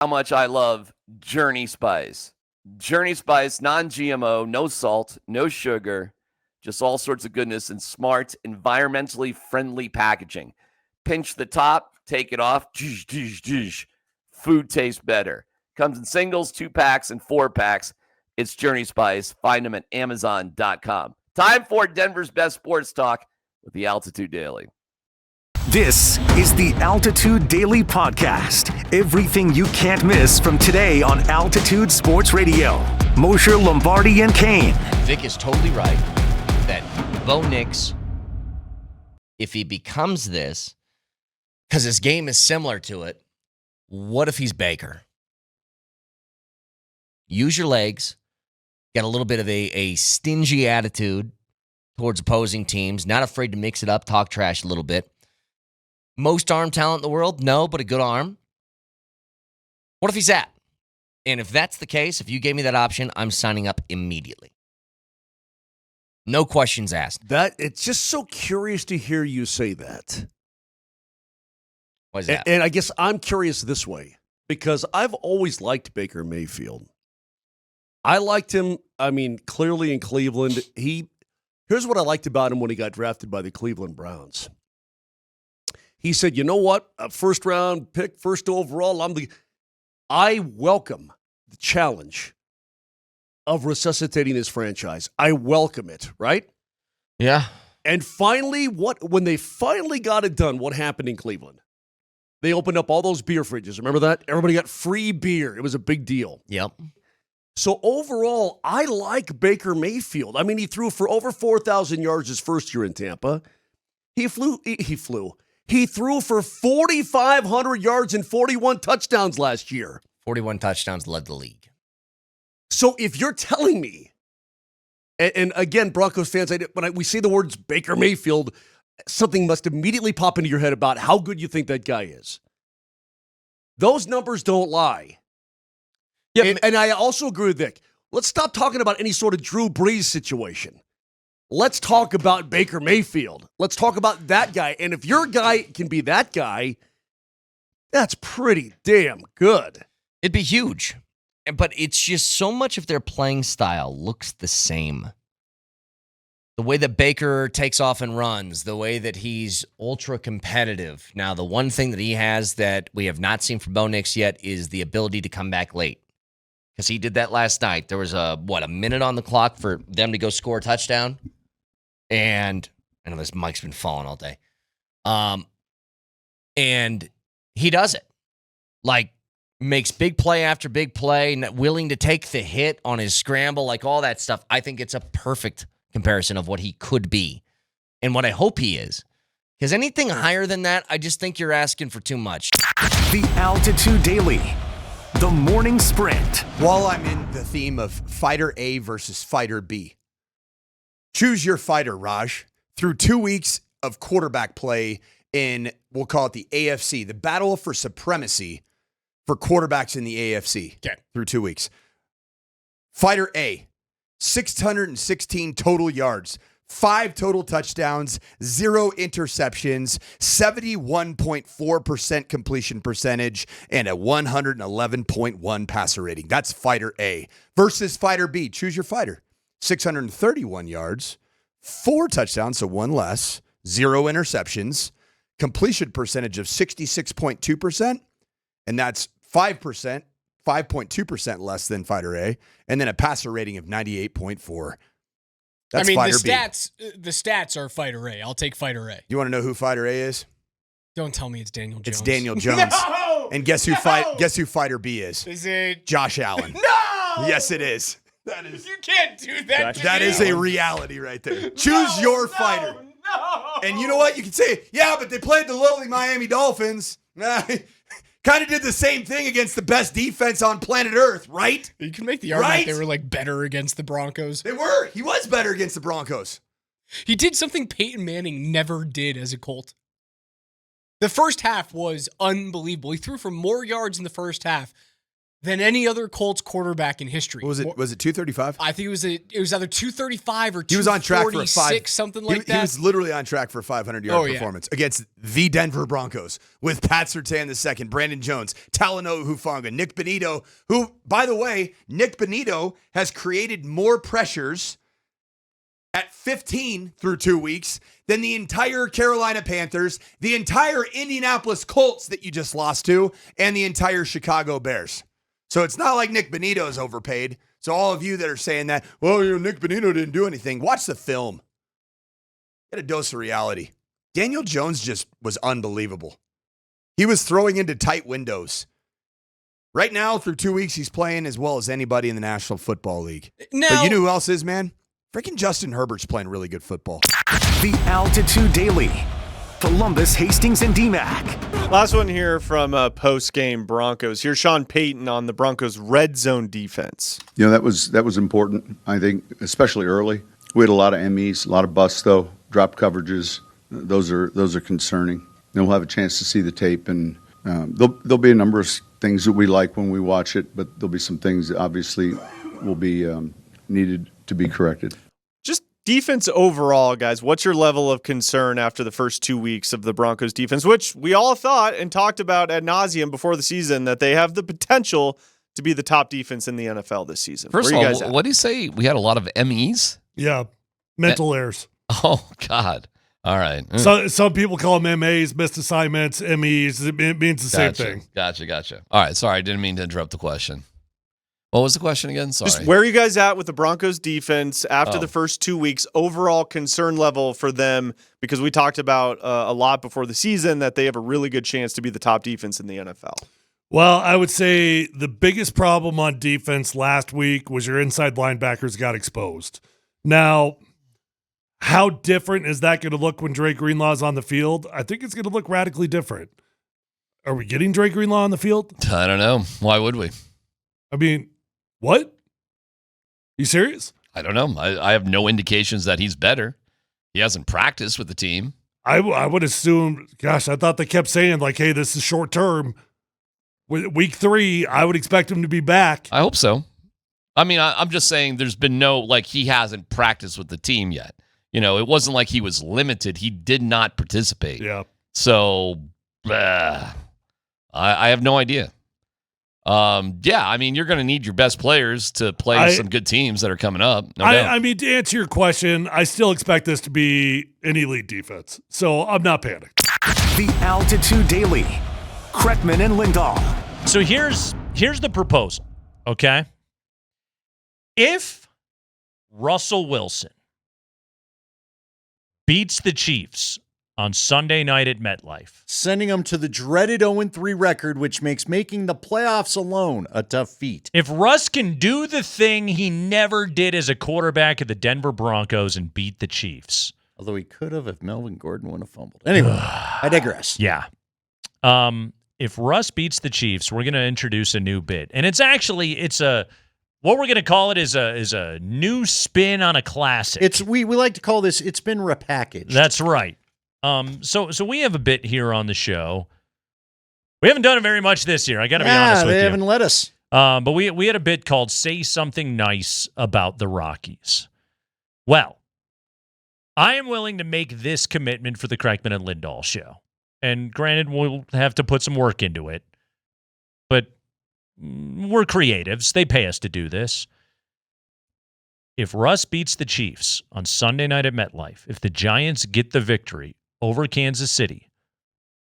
how much I love Journey Spice. Journey Spice, non-GMO, no salt, no sugar, just all sorts of goodness and smart, environmentally friendly packaging. Pinch the top, take it off. Food tastes better. Comes in singles, 2-packs, and 4-packs. It's Journey Spice. Find them at Amazon.com. Time for Denver's best sports talk with the Altitude Daily. This is the Altitude Daily Podcast. Everything you can't miss from today on Altitude Sports Radio. Mosher, Lombardi, and Kane. Vic is totally right that Bo Nix, if he becomes this, because his game is similar to it, what if he's Baker? Use your legs, got a little bit of a stingy attitude towards opposing teams, not afraid to mix it up, talk trash a little bit. Most arm talent in the world? No, but a good arm. What if he's that? And if that's the case, if you gave me that option, I'm signing up immediately. No questions asked. It's just so curious to hear you say that. What is that? And I guess I'm curious this way, because I've always liked Baker Mayfield. I liked him, clearly in Cleveland. Here's what I liked about him when he got drafted by the Cleveland Browns. He said, you know what? A first-round pick, first overall, I welcome the challenge of resuscitating this franchise. I welcome it, right? Yeah. And finally, when they finally got it done, what happened in Cleveland? They opened up all those beer fridges. Remember that? Everybody got free beer. It was a big deal. Yep. So overall, I like Baker Mayfield. He threw for over 4,000 yards his first year in Tampa. He threw for 4,500 yards and 41 touchdowns last year. 41 touchdowns led the league. So if you're telling me, and again, Broncos fans, when we say the words Baker Mayfield, something must immediately pop into your head about how good you think that guy is. Those numbers don't lie. Yeah, and I also agree with Vic. Let's stop talking about any sort of Drew Brees situation. Let's talk about Baker Mayfield. Let's talk about that guy. And if your guy can be that guy, that's pretty damn good. It'd be huge. But it's just so much of their playing style looks the same. The way that Baker takes off and runs, the way that he's ultra competitive. Now, the one thing that he has that we have not seen from Bo Nix yet is the ability to come back late. Because he did that last night. There was a minute on the clock for them to go score a touchdown. And I know this mic's been falling all day. And he does it. Makes big play after big play, willing to take the hit on his scramble, all that stuff. I think it's a perfect comparison of what he could be and what I hope he is. Because anything higher than that, I just think you're asking for too much. The Altitude Daily. The Morning Sprint. While I'm in the theme of Fighter A versus Fighter B, choose your fighter, Raj. Through 2 weeks of quarterback play in, we'll call it the AFC, the battle for supremacy for quarterbacks in the AFC. Okay. Through 2 weeks. Fighter A, 616 total yards, 5 total touchdowns, 0 interceptions, 71.4% completion percentage, and a 111.1 passer rating. That's Fighter A. Versus Fighter B. Choose your fighter. 631 yards, 4 touchdowns, so 1 less, 0 interceptions, completion percentage of 66.2%, and that's 5.2% less than Fighter A, and then a passer rating of 98.4. That's Fighter B. The stats are Fighter A. I'll take Fighter A. You want to know who Fighter A is? Don't tell me it's Daniel Jones. It's Daniel Jones. No! And guess who Fighter B is? Is it Josh Allen? No! Yes, it is. That is. You can't do that. That is a reality right there. Choose your fighter. No. And you know what? You can say, yeah, but they played the lowly Miami Dolphins. Kind of did the same thing against the best defense on planet Earth, right? You can make the argument they were better against the Broncos. They were. He was better against the Broncos. He did something Peyton Manning never did as a Colt. The first half was unbelievable. He threw for more yards in the first half than any other Colts quarterback in history. What was it? Was it 235? I think it was either 235 or 246, He was on track for something like that. He was literally on track for a 500-yard performance against the Denver Broncos with Pat Surtain II, Brandon Jones, Talanoa Hufanga, Nick Bonitto, who, by the way, Nick Bonitto has created more pressures at 15 through 2 weeks than the entire Carolina Panthers, the entire Indianapolis Colts that you just lost to, and the entire Chicago Bears. So it's not like Nick Bonitto is overpaid. So all of you that are saying that, well, Nick Bonitto didn't do anything, watch the film. Get a dose of reality. Daniel Jones just was unbelievable. He was throwing into tight windows. Right now, through 2 weeks, he's playing as well as anybody in the National Football League. Now, but you know who else is, man? Freaking Justin Herbert's playing really good football. The Altitude Daily. Columbus, Hastings, and DMAC. Last one here from post-game Broncos. Here's Sean Payton on the Broncos' red zone defense. You know, that was important, I think, especially early. We had a lot of MEs, a lot of busts, though, drop coverages. Those are concerning. Then we'll have a chance to see the tape, and there'll be a number of things that we like when we watch it, but there'll be some things that obviously will be needed to be corrected. Just defense overall, guys, what's your level of concern after the first 2 weeks of the Broncos defense, which we all thought and talked about ad nauseum before the season that they have the potential to be the top defense in the NFL this season? First of all, what do you say? We had a lot of MEs? Yeah, mental errors. Oh, God. All right. So some people call them MAs, missed assignments, MEs. It means the same thing. Gotcha. All right. Sorry, I didn't mean to interrupt the question. What was the question again? Sorry. Just where are you guys at with the Broncos defense after the first 2 weeks? Overall concern level for them, because we talked about a lot before the season that they have a really good chance to be the top defense in the NFL. Well, I would say the biggest problem on defense last week was your inside linebackers got exposed. Now, how different is that going to look when Drake Greenlaw's on the field? I think it's going to look radically different. Are we getting Drake Greenlaw on the field? I don't know. Why would we? I mean, what? You serious? I don't know. I have no indications that he's better. He hasn't practiced with the team. I would assume, gosh, I thought they kept saying, like, hey, this is short term. Week 3, I would expect him to be back. I hope so. I mean, I'm just saying there's been no, like, he hasn't practiced with the team yet. You know, it wasn't like he was limited. He did not participate. Yeah. So, I have no idea. Yeah, I mean, you're going to need your best players to play some good teams that are coming up. No doubt. I mean, to answer your question, I still expect this to be an elite defense. So I'm not panicked. The Altitude Daily. Kretman and Lindahl. So here's the proposal, okay? If Russell Wilson beats the Chiefs on Sunday night at MetLife, sending them to the dreaded 0-3 record, which makes making the playoffs alone a tough feat. If Russ can do the thing he never did as a quarterback of the Denver Broncos and beat the Chiefs. Although he could have if Melvin Gordon wouldn't have fumbled. Anyway, I digress. Yeah. If Russ beats the Chiefs, we're going to introduce a new bit. And it's a what we're going to call it is a new spin on a classic. We like to call this, it's been repackaged. That's right. So we have a bit here on the show. We haven't done it very much this year. I got to be honest with you. They haven't let us. But we had a bit called "Say Something Nice About the Rockies." Well, I am willing to make this commitment for the Kreckman and Lindahl show. And granted, we'll have to put some work into it. But we're creatives. They pay us to do this. If Russ beats the Chiefs on Sunday night at MetLife, if the Giants get the victory over Kansas City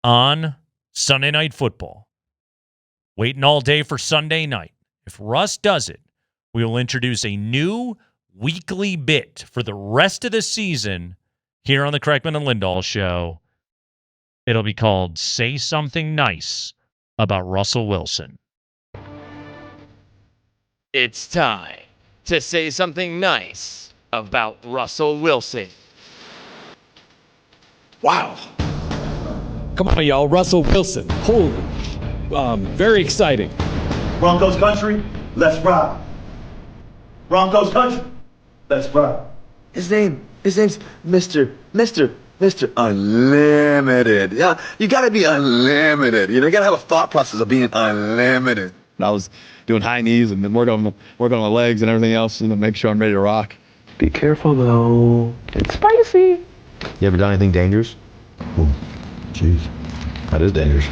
on Sunday Night Football, waiting all day for Sunday night, if Russ does it, we will introduce a new weekly bit for the rest of the season here on the Kreckman and Lindahl show. It'll be called "Say Something Nice About Russell Wilson." It's time to say something nice about Russell Wilson. Wow. Come on, y'all. Russell Wilson. Holy. Very exciting. Broncos country, let's ride. Broncos country, let's ride. His name's Mr. Unlimited. Yeah, you gotta be unlimited. You gotta have a thought process of being unlimited. And I was doing high knees and then working on my legs and everything else, and then make sure I'm ready to rock. Be careful though. It's spicy. You ever done anything dangerous? Ooh, jeez, that is dangerous.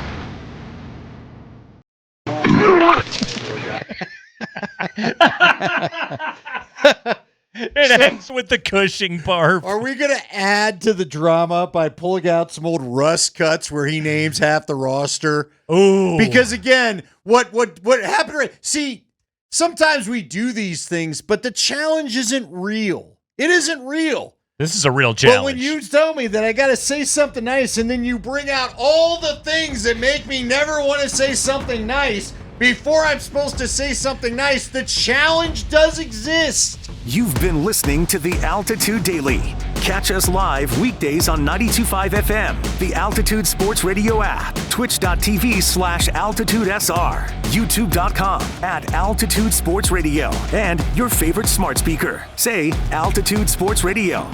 It ends with the Cushing barf. Are we going to add to the drama by pulling out some old Russ cuts where he names half the roster? Ooh. Because again, what happened? See, sometimes we do these things, but the challenge isn't real. It isn't real. This is a real challenge. But when you tell me that I got to say something nice, and then you bring out all the things that make me never want to say something nice before I'm supposed to say something nice, the challenge does exist. You've been listening to the Altitude Daily. Catch us live weekdays on 92.5 FM, the Altitude Sports Radio app, twitch.tv/AltitudeSR, youtube.com/Altitude Sports Radio, and your favorite smart speaker. Say Altitude Sports Radio.